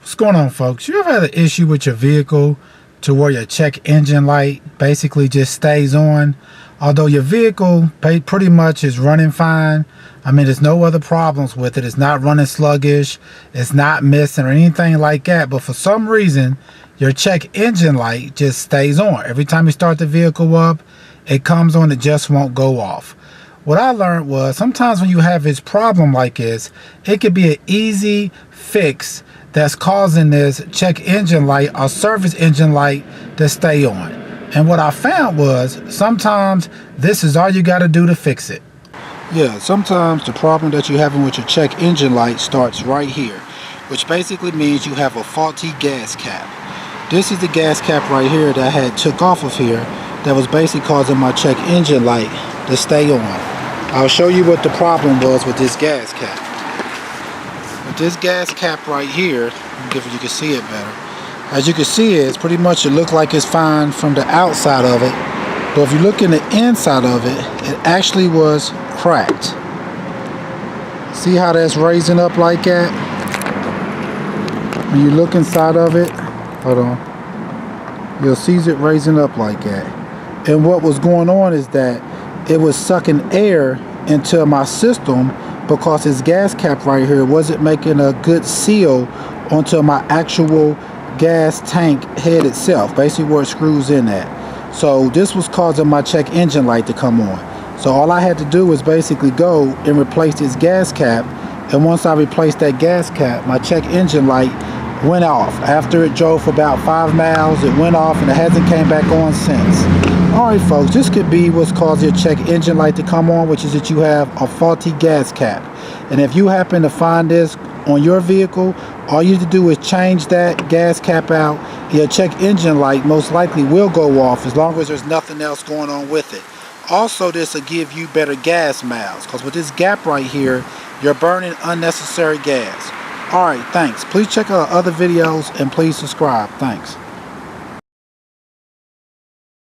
What's going on, folks? You ever had an issue with your vehicle to where your check engine light basically just stays on? Although your vehicle pretty much is running fine. I mean, there's no other problems with it. It's not running sluggish. It's not missing or anything like that. But for some reason, your check engine light just stays on. Every time you start the vehicle up, it comes on. It just won't go off. What I learned was sometimes when you have this problem like this, it could be an easy fix that's causing this check engine light or service engine light to stay on. And what I found was sometimes this is all you got to do to fix it. Yeah, sometimes the problem that you're having with your check engine light starts right here, which basically means you have a faulty gas cap. This is the gas cap right here that I had took off of here that was basically causing my check engine light to stay on. I'll show you what the problem was with this gas cap. With this gas cap right here, if you can see it better. As you can see, it's pretty much, it looks like it's fine from the outside of it, but if you look in the inside of it, it actually was cracked. See how that's raising up like that? When you look inside of it, hold on, you'll see it raising up like that. And what was going on is that it was sucking air into my system because this gas cap right here wasn't making a good seal onto my actual gas tank head itself, basically where it screws in at. So this was causing my check engine light to come on. So all I had to do was basically go and replace this gas cap, and once I replaced that gas cap, my check engine light went off. After it drove for about 5 miles, it went off and it hasn't came back on since. Alright folks, this could be what's causing your check engine light to come on, which is that you have a faulty gas cap. And if you happen to find this on your vehicle, all you have to do is change that gas cap out. Your check engine light most likely will go off as long as there's nothing else going on with it. Also, this will give you better gas miles, because with this gap right here, you're burning unnecessary gas. Alright, thanks. Please check out other videos and please subscribe. Thanks.